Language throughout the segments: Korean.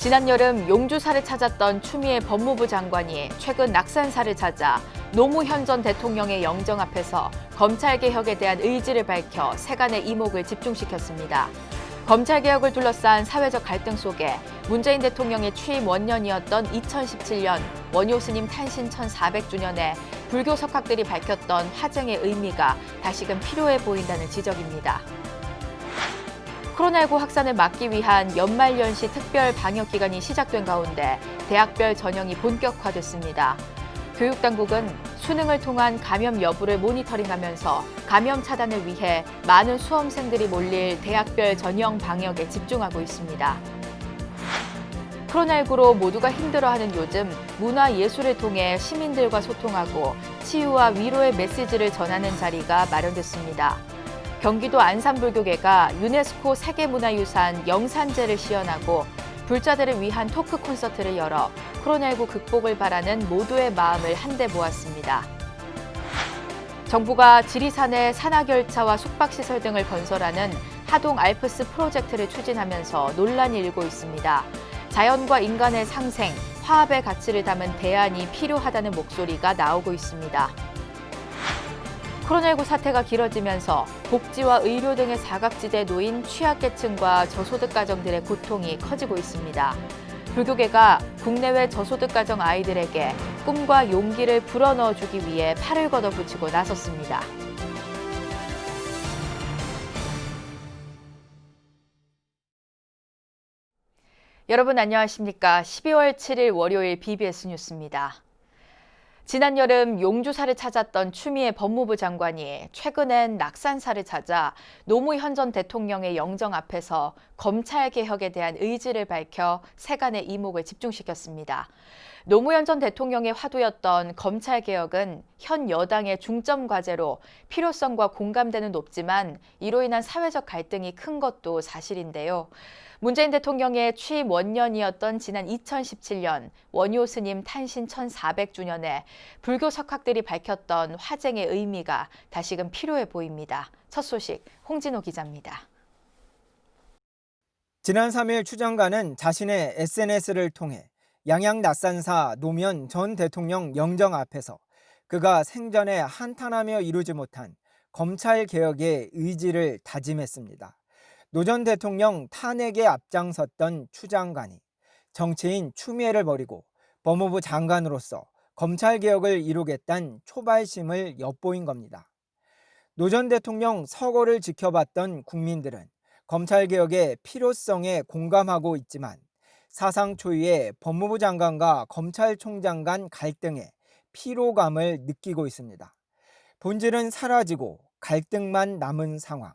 지난 여름 용주사를 찾았던 추미애 법무부 장관이 최근 낙산사를 찾아 노무현 전 대통령의 영정 앞에서 검찰개혁에 대한 의지를 밝혀 세간의 이목을 집중시켰습니다. 검찰개혁을 둘러싼 사회적 갈등 속에 문재인 대통령의 취임 원년이었던 2017년 원효 스님 탄신 1400주년에 불교 석학들이 밝혔던 화쟁의 의미가 다시금 필요해 보인다는 지적입니다. 코로나19 확산을 막기 위한 연말연시 특별 방역기간이 시작된 가운데 대학별 전형이 본격화됐습니다. 교육당국은 수능을 통한 감염 여부를 모니터링하면서 감염 차단을 위해 많은 수험생들이 몰릴 대학별 전형 방역에 집중하고 있습니다. 코로나19로 모두가 힘들어하는 요즘 문화예술을 통해 시민들과 소통하고 치유와 위로의 메시지를 전하는 자리가 마련됐습니다. 경기도 안산불교계가 유네스코 세계문화유산 영산제를 시연하고 불자들을 위한 토크 콘서트를 열어 코로나19 극복을 바라는 모두의 마음을 한데 모았습니다. 정부가 지리산에 산악열차와 숙박시설 등을 건설하는 하동 알프스 프로젝트를 추진하면서 논란이 일고 있습니다. 자연과 인간의 상생, 화합의 가치를 담은 대안이 필요하다는 목소리가 나오고 있습니다. 코로나19 사태가 길어지면서 복지와 의료 등의 사각지대에 놓인 취약계층과 저소득 가정들의 고통이 커지고 있습니다. 불교계가 국내외 저소득 가정 아이들에게 꿈과 용기를 불어넣어주기 위해 팔을 걷어붙이고 나섰습니다. 여러분 안녕하십니까? 12월 7일 월요일 BBS 뉴스입니다. 지난 여름 용주사를 찾았던 추미애 법무부 장관이 최근엔 낙산사를 찾아 노무현 전 대통령의 영정 앞에서 검찰개혁에 대한 의지를 밝혀 세간의 이목을 집중시켰습니다. 노무현 전 대통령의 화두였던 검찰개혁은 현 여당의 중점 과제로 필요성과 공감대는 높지만 이로 인한 사회적 갈등이 큰 것도 사실인데요. 문재인 대통령의 취임 원년이었던 지난 2017년 원효 스님 탄신 1400주년에 불교 석학들이 밝혔던 화쟁의 의미가 다시금 필요해 보입니다. 첫 소식 홍진호 기자입니다. 지난 3일 추 장관은 자신의 SNS를 통해 양양 낙산사 노무현 전 대통령 영정 앞에서 그가 생전에 한탄하며 이루지 못한 검찰개혁의 의지를 다짐했습니다. 노 전 대통령 탄핵에 앞장섰던 추 장관이 정치인 추미애를 버리고 법무부 장관으로서 검찰개혁을 이루겠다는 초발심을 엿보인 겁니다. 노 전 대통령 서거를 지켜봤던 국민들은 검찰개혁의 필요성에 공감하고 있지만 사상 초유의 법무부 장관과 검찰총장 간 갈등에 피로감을 느끼고 있습니다. 본질은 사라지고 갈등만 남은 상황.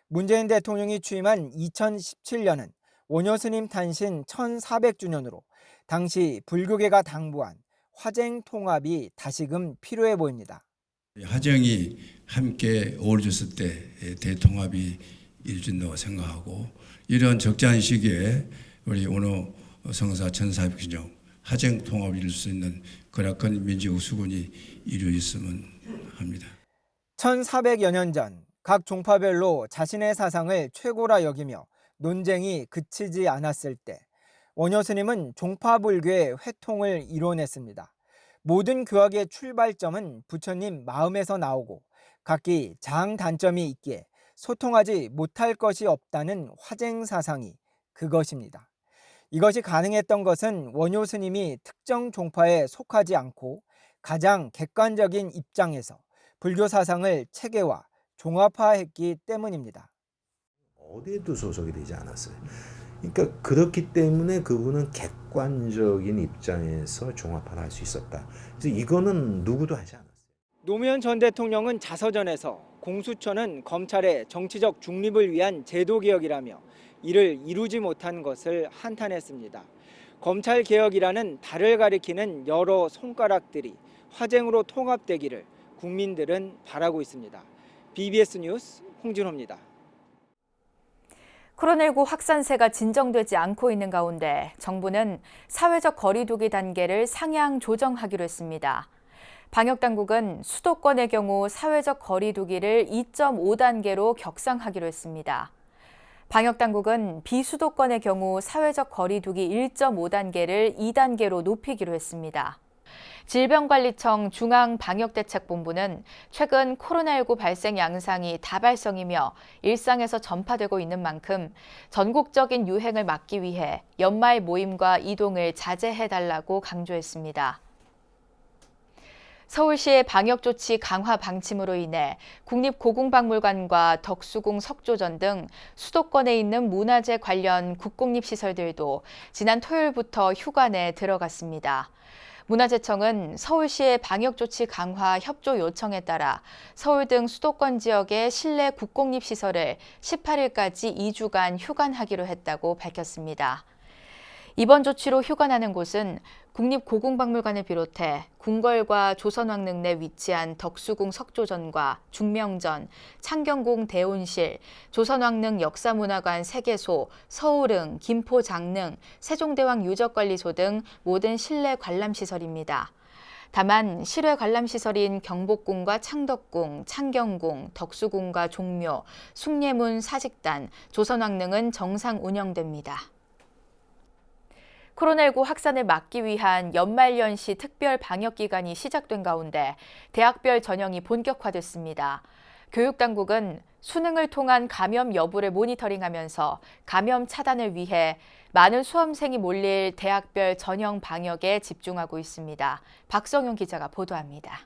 문재인 대통령이 취임한 2017년은 원효 스님 탄신 1400주년으로 당시 불교계가 당부한 화쟁 통합이 다시금 필요해 보입니다. 화쟁이 함께 어우러졌을 때 대통합이 이루어진다고 생각하고 이런 적절한 시기에 우리 원효 성사 1400주년 화쟁 통합을 이룰 수 있는 그락한 민주적 수군이 이루어졌으면 합니다. 1400여 년 전 각 종파별로 자신의 사상을 최고라 여기며 논쟁이 그치지 않았을 때 원효 스님은 종파불교의 회통을 이뤄냈습니다. 모든 교학의 출발점은 부처님 마음에서 나오고 각기 장단점이 있기에 소통하지 못할 것이 없다는 화쟁 사상이 그것입니다. 이것이 가능했던 것은 원효 스님이 특정 종파에 속하지 않고 가장 객관적인 입장에서 불교 사상을 체계화, 종합화했기 때문입니다. 어디에도 소속이 되지 않았어요. 그러니까 그렇기 때문에 그분은 객관적인 입장에서 종합화를 할 수 있었다. 그래서 이거는 누구도 하지 않았어요. 노무현 전 대통령은 자서전에서 공수처는 검찰의 정치적 중립을 위한 제도개혁이라며 이를 이루지 못한 것을 한탄했습니다. 검찰개혁이라는 달을 가리키는 여러 손가락들이 화쟁으로 통합되기를 국민들은 바라고 있습니다. BBS 뉴스 홍진호입니다. 코로나19 확산세가 진정되지 않고 있는 가운데 정부는 사회적 거리두기 단계를 상향 조정하기로 했습니다. 방역당국은 수도권의 경우 사회적 거리두기를 2.5단계로 격상하기로 했습니다. 방역당국은 비수도권의 경우 사회적 거리 두기 1.5단계를 2단계로 높이기로 했습니다. 질병관리청 중앙방역대책본부는 최근 코로나19 발생 양상이 다발성이며 일상에서 전파되고 있는 만큼 전국적인 유행을 막기 위해 연말 모임과 이동을 자제해달라고 강조했습니다. 서울시의 방역조치 강화 방침으로 인해 국립고궁박물관과 덕수궁 석조전 등 수도권에 있는 문화재 관련 국공립시설들도 지난 토요일부터 휴관에 들어갔습니다. 문화재청은 서울시의 방역조치 강화 협조 요청에 따라 서울 등 수도권 지역의 실내 국공립시설을 18일까지 2주간 휴관하기로 했다고 밝혔습니다. 이번 조치로 휴관하는 곳은 국립고궁박물관을 비롯해 궁궐과 조선왕릉 내 위치한 덕수궁 석조전과 중명전, 창경궁 대온실, 조선왕릉 역사문화관 3개소, 서울릉, 김포장릉, 세종대왕 유적관리소 등 모든 실내 관람시설입니다. 다만 실외 관람시설인 경복궁과 창덕궁, 창경궁, 덕수궁과 종묘, 숭례문 사직단, 조선왕릉은 정상 운영됩니다. 코로나19 확산을 막기 위한 연말연시 특별 방역기간이 시작된 가운데 대학별 전형이 본격화됐습니다. 교육당국은 수능을 통한 감염 여부를 모니터링하면서 감염 차단을 위해 많은 수험생이 몰릴 대학별 전형 방역에 집중하고 있습니다. 박성용 기자가 보도합니다.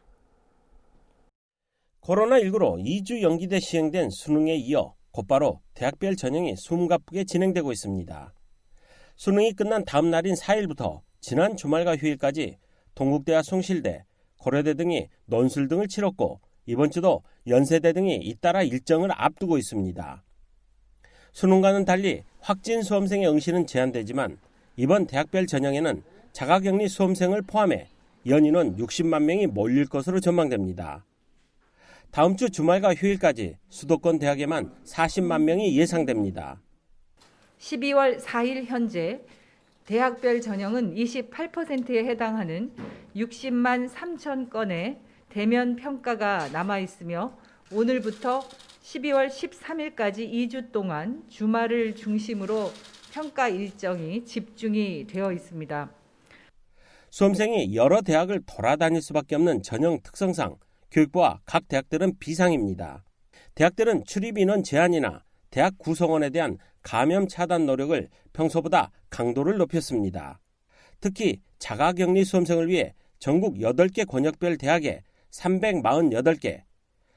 코로나19로 2주 연기돼 시행된 수능에 이어 곧바로 대학별 전형이 숨가쁘게 진행되고 있습니다. 수능이 끝난 다음 날인 4일부터 지난 주말과 휴일까지 동국대와 숭실대, 고려대 등이 논술 등을 치렀고 이번 주도 연세대 등이 잇따라 일정을 앞두고 있습니다. 수능과는 달리 확진 수험생의 응시는 제한되지만 이번 대학별 전형에는 자가격리 수험생을 포함해 연인원 60만 명이 몰릴 것으로 전망됩니다. 다음 주 주말과 휴일까지 수도권 대학에만 40만 명이 예상됩니다. 12월 4일 현재 대학별 전형은 28%에 해당하는 60만 3천 건의 대면 평가가 남아 있으며 오늘부터 12월 13일까지 2주 동안 주말을 중심으로 평가 일정이 집중이 되어 있습니다. 수험생이 여러 대학을 돌아다닐 수밖에 없는 전형 특성상 교육부와 각 대학들은 비상입니다. 대학들은 출입 인원 제한이나 대학 구성원에 대한 감염 차단 노력을 평소보다 강도를 높였습니다. 특히 자가격리 수험생을 위해 전국 8개 권역별 대학에 348개,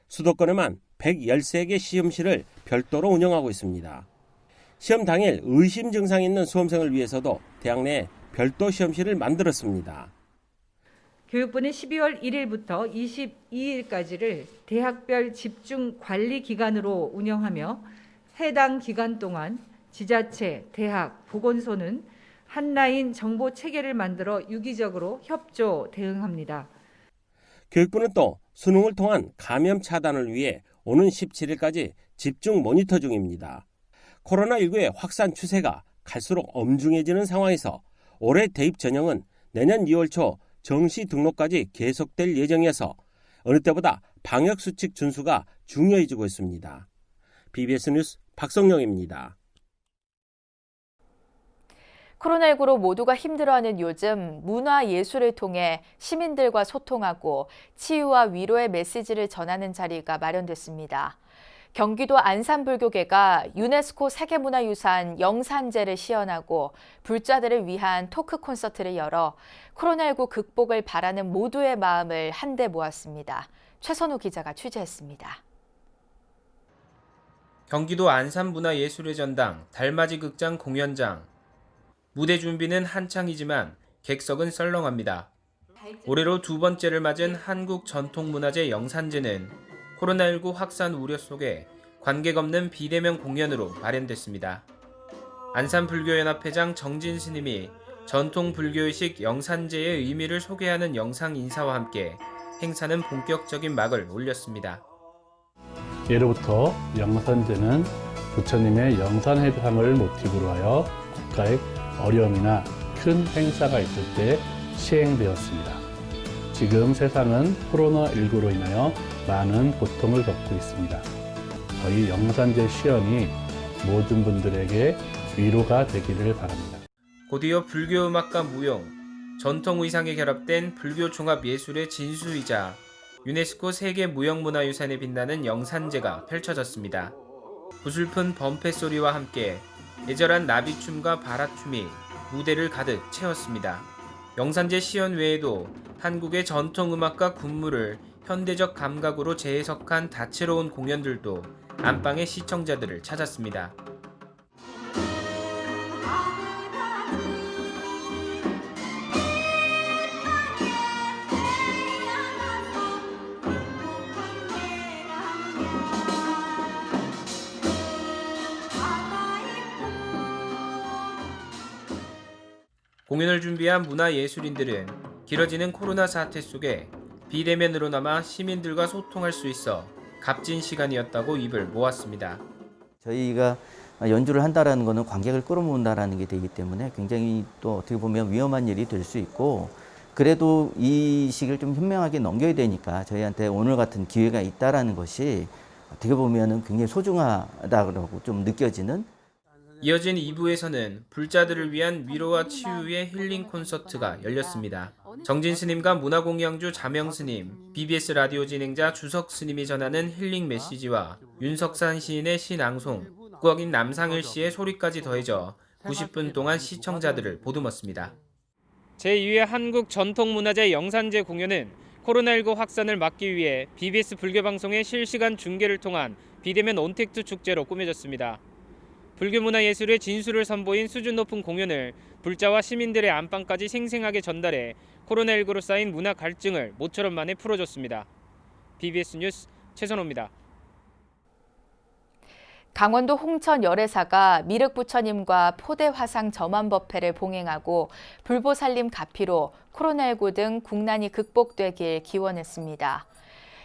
수도권에만 113개 시험실을 별도로 운영하고 있습니다. 시험 당일 의심 증상이 있는 수험생을 위해서도 대학 내에 별도 시험실을 만들었습니다. 교육부는 12월 1일부터 22일까지를 대학별 집중 관리 기간으로 운영하며 해당 기간 동안 지자체, 대학, 보건소는 한라인 정보 체계를 만들어 유기적으로 협조 대응합니다. 교육부는 또 수능을 통한 감염 차단을 위해 오는 17일까지 집중 모니터 중입니다. 코로나19의 확산 추세가 갈수록 엄중해지는 상황에서 올해 대입 전형은 내년 2월 초 정시 등록까지 계속될 예정이어서 어느 때보다 방역 수칙 준수가 중요해지고 있습니다. BBS 뉴스 박성영입니다. 코로나19로 모두가 힘들어하는 요즘 문화예술을 통해 시민들과 소통하고 치유와 위로의 메시지를 전하는 자리가 마련됐습니다. 경기도 안산불교계가 유네스코 세계문화유산 영산제를 시연하고 불자들을 위한 토크 콘서트를 열어 코로나19 극복을 바라는 모두의 마음을 한데 모았습니다. 최선우 기자가 취재했습니다. 경기도 안산문화예술의 전당 달맞이 극장 공연장. 무대 준비는 한창이지만 객석은 썰렁합니다. 올해로 2번째를 맞은 한국전통문화재 영산제는 코로나19 확산 우려 속에 관객 없는 비대면 공연으로 마련됐습니다. 안산불교연합회장 정진 스님이 전통 불교의식 영산제의 의미를 소개하는 영상 인사와 함께 행사는 본격적인 막을 올렸습니다. 예로부터 영산제는 부처님의 영산회상을 모티브로 하여 국가의 어려움이나 큰 행사가 있을 때 시행되었습니다. 지금 세상은 코로나19로 인하여 많은 고통을 겪고 있습니다. 저희 영산제 시연이 모든 분들에게 위로가 되기를 바랍니다. 곧이어 불교음악과 무용, 전통 의상에 결합된 불교 종합 예술의 진수이자 유네스코 세계 무형문화유산에 빛나는 영산제가 펼쳐졌습니다. 구슬픈 범패 소리와 함께 애절한 나비춤과 바라춤이 무대를 가득 채웠습니다. 영산제 시연 외에도 한국의 전통음악과 군무를 현대적 감각으로 재해석한 다채로운 공연들도 안방의 시청자들을 찾았습니다. 공연을 준비한 문화예술인들은 길어지는 코로나 사태 속에 비대면으로나마 시민들과 소통할 수 있어 값진 시간이었다고 입을 모았습니다. 저희가 연주를 한다라는 것은 관객을 끌어모은다라는 게 되기 때문에 굉장히 또 어떻게 보면 위험한 일이 될 수 있고, 그래도 이 시기를 좀 현명하게 넘겨야 되니까 저희한테 오늘 같은 기회가 있다라는 것이 어떻게 보면은 굉장히 소중하다고 좀 느껴지는. 이어진 2부에서는 불자들을 위한 위로와 치유의 힐링 콘서트가 열렸습니다. 정진 스님과 문화공양주 자명 스님, BBS 라디오 진행자 주석 스님이 전하는 힐링 메시지와 윤석산 시인의 시낭송, 국악인 남상일 씨의 소리까지 더해져 90분 동안 시청자들을 보듬었습니다. 제2회 한국 전통문화재 영산제 공연은 코로나19 확산을 막기 위해 BBS 불교방송의 실시간 중계를 통한 비대면 온택트 축제로 꾸며졌습니다. 불교문화예술의 진수를 선보인 수준 높은 공연을 불자와 시민들의 안방까지 생생하게 전달해 코로나19로 쌓인 문화 갈증을 모처럼 만에 풀어줬습니다. BBS 뉴스 최선호입니다. 강원도 홍천 열애사가 미륵부처님과 포대화상 점안법회를 봉행하고 불보살림 가피로 코로나19 등 국난이 극복되길 기원했습니다.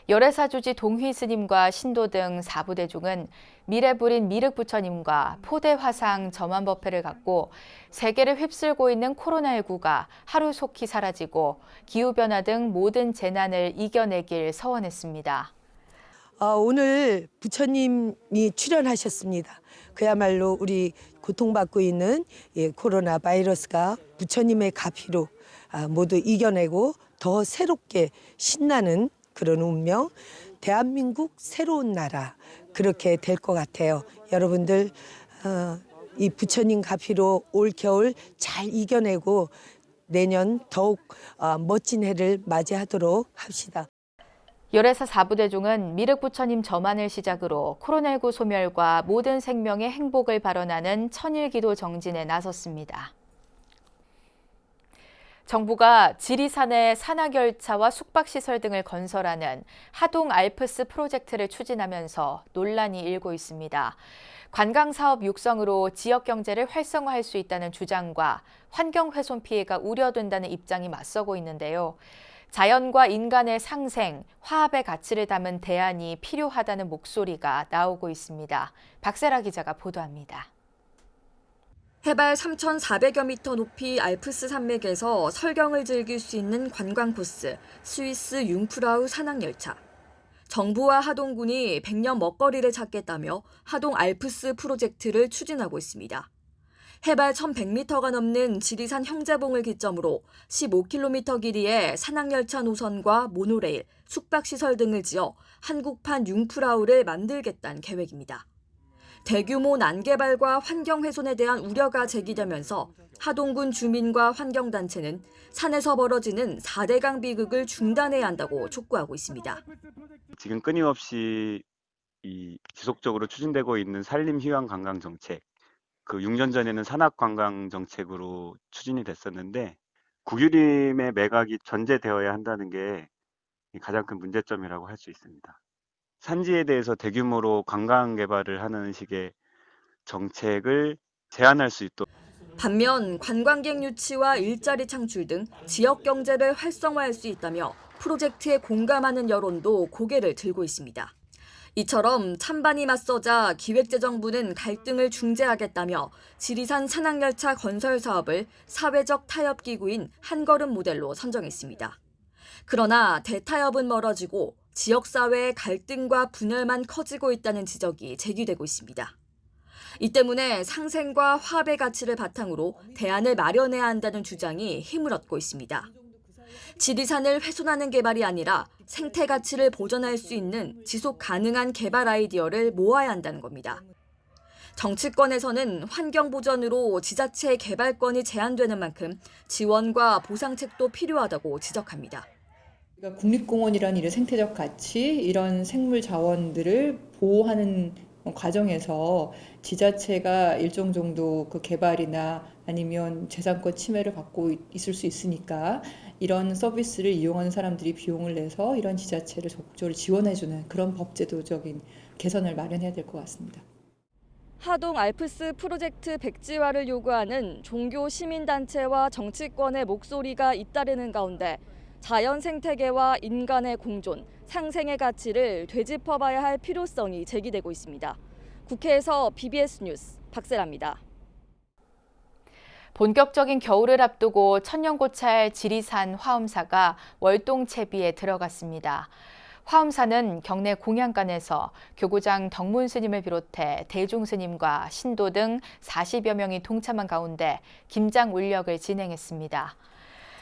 열애사 주지 동휘 스님과 신도 등 4부대중은 미래불인 미륵부처님과 포대화상 점안법회를 갖고 세계를 휩쓸고 있는 코로나19가 하루속히 사라지고 기후변화 등 모든 재난을 이겨내길 서원했습니다. 오늘 부처님이 출연하셨습니다. 그야말로 우리 고통받고 있는 코로나 바이러스가 부처님의 가피로 모두 이겨내고 더 새롭게 신나는 그런 운명, 대한민국 새로운 나라 그렇게 될 것 같아요. 여러분들 이 부처님 가피로 올 겨울 잘 이겨내고 내년 더욱 멋진 해를 맞이하도록 합시다. 열애사 4부대중은 미륵부처님 점안을 시작으로 코로나19 소멸과 모든 생명의 행복을 발언하는 천일기도 정진에 나섰습니다. 정부가 지리산에 산악열차와 숙박시설 등을 건설하는 하동 알프스 프로젝트를 추진하면서 논란이 일고 있습니다. 관광사업 육성으로 지역 경제를 활성화할 수 있다는 주장과 환경훼손 피해가 우려된다는 입장이 맞서고 있는데요. 자연과 인간의 상생, 화합의 가치를 담은 대안이 필요하다는 목소리가 나오고 있습니다. 박세라 기자가 보도합니다. 해발 3,400여 미터 높이 알프스 산맥에서 설경을 즐길 수 있는 관광 코스, 스위스 융프라우 산악열차. 정부와 하동군이 100년 먹거리를 찾겠다며 하동 알프스 프로젝트를 추진하고 있습니다. 해발 1,100m가 넘는 지리산 형제봉을 기점으로 15km 길이의 산악열차 노선과 모노레일, 숙박시설 등을 지어 한국판 융프라우를 만들겠다는 계획입니다. 대규모 난개발과 환경훼손에 대한 우려가 제기되면서 하동군 주민과 환경단체는 산에서 벌어지는 4대강 비극을 중단해야 한다고 촉구하고 있습니다. 지금 끊임없이 지속적으로 추진되고 있는 산림휴양관광정책, 그 6년 전에는 산악관광정책으로 추진이 됐었는데 국유림의 매각이 전제되어야 한다는 게 가장 큰 문제점이라고 할 수 있습니다. 산지에 대해서 대규모로 관광 개발을 하는 식의 정책을 제한할 수 있도록. 반면 관광객 유치와 일자리 창출 등 지역 경제를 활성화할 수 있다며 프로젝트에 공감하는 여론도 고개를 들고 있습니다. 이처럼 찬반이 맞서자 기획재정부는 갈등을 중재하겠다며 지리산 산악열차 건설 사업을 사회적 타협 기구인 한걸음 모델로 선정했습니다. 그러나 대타협은 멀어지고 지역사회의 갈등과 분열만 커지고 있다는 지적이 제기되고 있습니다. 이 때문에 상생과 화합의 가치를 바탕으로 대안을 마련해야 한다는 주장이 힘을 얻고 있습니다. 지리산을 훼손하는 개발이 아니라 생태 가치를 보존할 수 있는 지속 가능한 개발 아이디어를 모아야 한다는 겁니다. 정치권에서는 환경 보전으로 지자체의 개발권이 제한되는 만큼 지원과 보상책도 필요하다고 지적합니다. 국립공원이라는 이런 생태적 가치, 이런 생물 자원들을 보호하는 과정에서 지자체가 일정 정도 그 개발이나 아니면 재산권 침해를 받고 있을 수 있으니까 이런 서비스를 이용하는 사람들이 비용을 내서 이런 지자체를 적극적으로 지원해주는 그런 법제도적인 개선을 마련해야 될 것 같습니다. 하동 알프스 프로젝트 백지화를 요구하는 종교 시민단체와 정치권의 목소리가 잇따르는 가운데 자연 생태계와 인간의 공존, 상생의 가치를 되짚어봐야 할 필요성이 제기되고 있습니다. 국회에서 BBS 뉴스 박세라입니다. 본격적인 겨울을 앞두고 천년고찰 지리산 화엄사가 월동채비에 들어갔습니다. 화엄사는 경내 공양간에서 교구장 덕문 스님을 비롯해 대중 스님과 신도 등 40여 명이 동참한 가운데 김장 울력을 진행했습니다.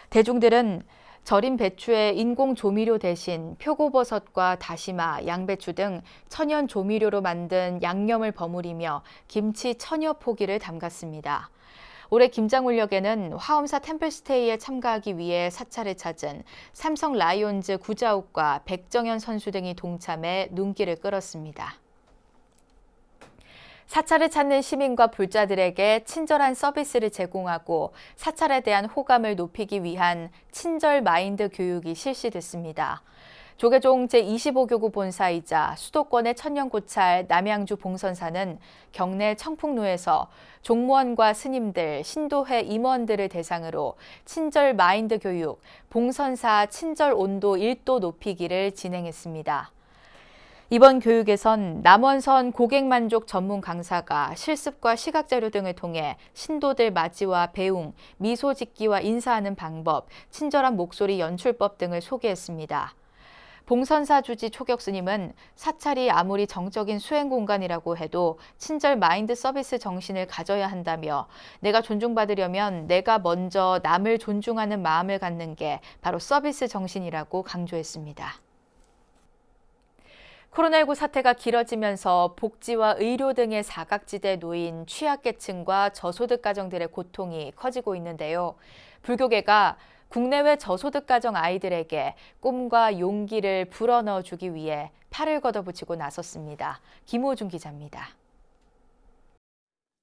대중들은 절인 배추에 인공 조미료 대신 표고버섯과 다시마, 양배추 등 천연 조미료로 만든 양념을 버무리며 김치 천여 포기를 담갔습니다. 올해 김장울력에는 화엄사 템플스테이에 참가하기 위해 사찰을 찾은 삼성 라이온즈 구자욱과 백정현 선수 등이 동참해 눈길을 끌었습니다. 사찰을 찾는 시민과 불자들에게 친절한 서비스를 제공하고 사찰에 대한 호감을 높이기 위한 친절 마인드 교육이 실시됐습니다. 조계종 제25교구 본사이자 수도권의 천년고찰 남양주 봉선사는 경내 청풍로에서 종무원과 스님들, 신도회 임원들을 대상으로 친절 마인드 교육, 봉선사 친절 온도 1도 높이기를 진행했습니다. 이번 교육에선 남원선 고객만족 전문 강사가 실습과 시각자료 등을 통해 신도들 맞이와 배웅, 미소 짓기와 인사하는 방법, 친절한 목소리 연출법 등을 소개했습니다. 봉선사 주지 초격스님은 사찰이 아무리 정적인 수행 공간이라고 해도 친절 마인드 서비스 정신을 가져야 한다며 내가 존중받으려면 내가 먼저 남을 존중하는 마음을 갖는 게 바로 서비스 정신이라고 강조했습니다. 코로나19 사태가 길어지면서 복지와 의료 등의 사각지대에 놓인 취약계층과 저소득 가정들의 고통이 커지고 있는데요. 불교계가 국내외 저소득 가정 아이들에게 꿈과 용기를 불어넣어 주기 위해 팔을 걷어붙이고 나섰습니다. 김호준 기자입니다.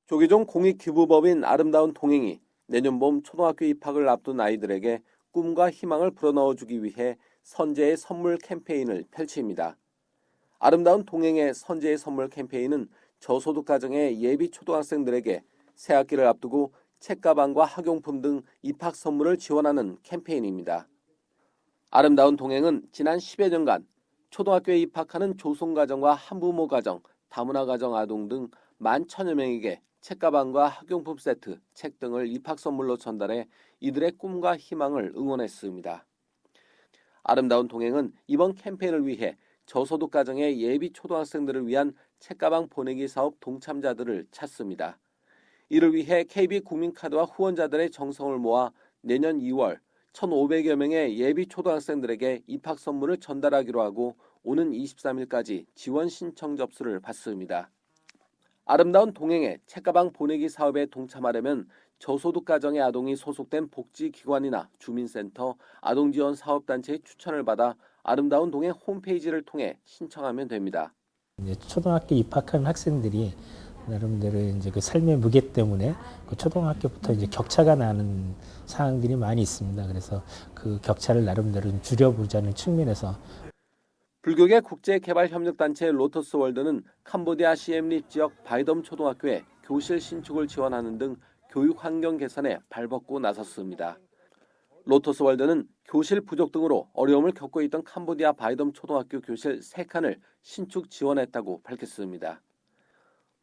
조계종 공익기부법인 아름다운 동행이 내년 봄 초등학교 입학을 앞둔 아이들에게 꿈과 희망을 불어넣어 주기 위해 선제의 선물 캠페인을 펼칩니다. 아름다운 동행의 선제의 선물 캠페인은 저소득 가정의 예비 초등학생들에게 새학기를 앞두고 책가방과 학용품 등 입학 선물을 지원하는 캠페인입니다. 아름다운 동행은 지난 10여 년간 초등학교에 입학하는 조손가정과 한부모 가정, 다문화 가정 아동 등 11,000여 명에게 책가방과 학용품 세트, 책 등을 입학 선물로 전달해 이들의 꿈과 희망을 응원했습니다. 아름다운 동행은 이번 캠페인을 위해 저소득 가정의 예비 초등학생들을 위한 책가방 보내기 사업 동참자들을 찾습니다. 이를 위해 KB 국민카드와 후원자들의 정성을 모아 내년 2월 1,500여 명의 예비 초등학생들에게 입학 선물을 전달하기로 하고 오는 23일까지 지원 신청 접수를 받습니다. 아름다운 동행의 책가방 보내기 사업에 동참하려면 저소득 가정의 아동이 소속된 복지기관이나 주민센터, 아동지원 사업단체의 추천을 받아 아름다운 동행 홈페이지를 통해 신청하면 됩니다. 이제 초등학교 입학한 학생들이 나름대로 이제 그 삶의 무게 때문에 그 초등학교부터 이제 격차가 나는 상황들이 많이 있습니다. 그래서 그 격차를 나름대로 좀 줄여보자는 측면에서 불교계 국제개발협력단체 로터스월드는 캄보디아 시엠립 지역 바이덤 초등학교에 교실 신축을 지원하는 등 교육 환경 개선에 발벗고 나섰습니다. 로터스월드는 교실 부족 등으로 어려움을 겪고 있던 캄보디아 바이덤 초등학교 교실 3칸을 신축 지원했다고 밝혔습니다.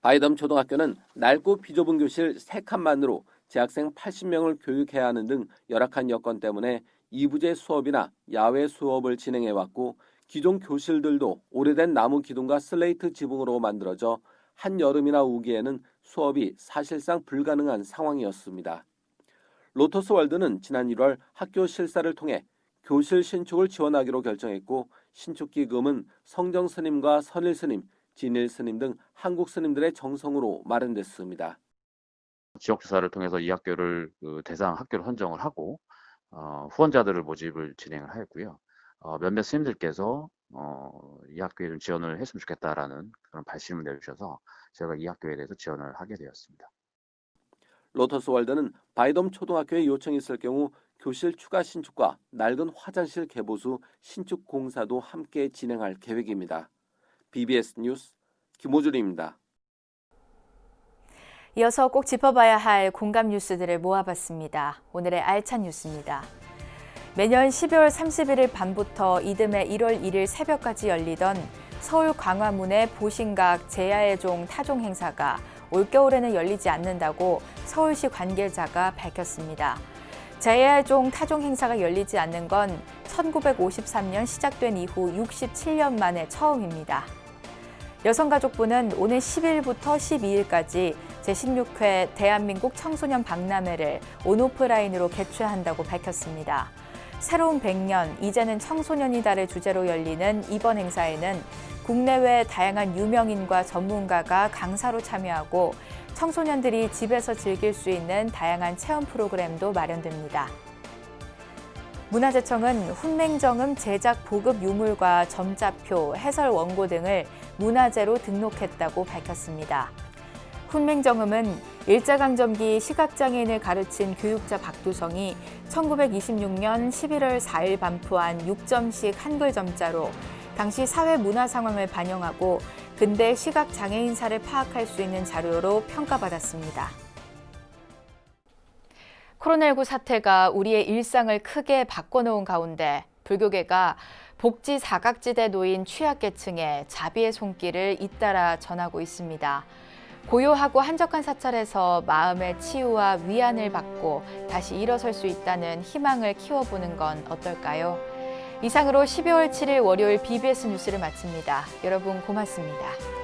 바이덤 초등학교는 낡고 비좁은 교실 3칸만으로 재학생 80명을 교육해야 하는 등 열악한 여건 때문에 2부제 수업이나 야외 수업을 진행해왔고 기존 교실들도 오래된 나무 기둥과 슬레이트 지붕으로 만들어져 한여름이나 우기에는 수업이 사실상 불가능한 상황이었습니다. 로터스월드는 지난 1월 학교 실사를 통해 교실 신축을 지원하기로 결정했고 신축 기금은 성정 스님과 선일 스님, 진일 스님 등 한국 스님들의 정성으로 마련됐습니다. 지역조사를 통해서 이 학교를 대상 학교로 선정을 하고 후원자들을 모집을 진행을 했고요. 몇몇 스님들께서 이 학교에 좀 지원을 했으면 좋겠다라는 그런 발심을 내주셔서 제가 이 학교에 대해서 지원을 하게 되었습니다. 로터스월드는 바이덤 초등학교에 요청이 있을 경우 교실 추가 신축과 낡은 화장실 개보수 신축 공사도 함께 진행할 계획입니다. BBS 뉴스 김호준입니다. 이어서 꼭 짚어봐야 할 공감 뉴스들을 모아봤습니다. 오늘의 알찬 뉴스입니다. 매년 12월 31일 밤부터 이듬해 1월 1일 새벽까지 열리던 서울 광화문의 보신각 제야의 종 타종 행사가 올겨울에는 열리지 않는다고 서울시 관계자가 밝혔습니다. 제야의 종 타종 행사가 열리지 않는 건 1953년 시작된 이후 67년 만에 처음입니다. 여성가족부는 오늘 10일부터 12일까지 제16회 대한민국 청소년 박람회를 온오프라인으로 개최한다고 밝혔습니다. 새로운 100년, 이제는 청소년이다를 주제로 열리는 이번 행사에는 국내외 다양한 유명인과 전문가가 강사로 참여하고 청소년들이 집에서 즐길 수 있는 다양한 체험 프로그램도 마련됩니다. 문화재청은 훈맹정음 제작 보급 유물과 점자표, 해설 원고 등을 문화재로 등록했다고 밝혔습니다. 훈맹정음은 일제강점기 시각장애인을 가르친 교육자 박두성이 1926년 11월 4일 반포한 6점식 한글 점자로 당시 사회 문화 상황을 반영하고 근대 시각장애인사를 파악할 수 있는 자료로 평가받았습니다. 코로나19 사태가 우리의 일상을 크게 바꿔놓은 가운데 불교계가 복지 사각지대에 놓인 취약계층에 자비의 손길을 잇따라 전하고 있습니다. 고요하고 한적한 사찰에서 마음의 치유와 위안을 받고 다시 일어설 수 있다는 희망을 키워보는 건 어떨까요? 이상으로 12월 7일 월요일 BBS 뉴스를 마칩니다. 여러분 고맙습니다.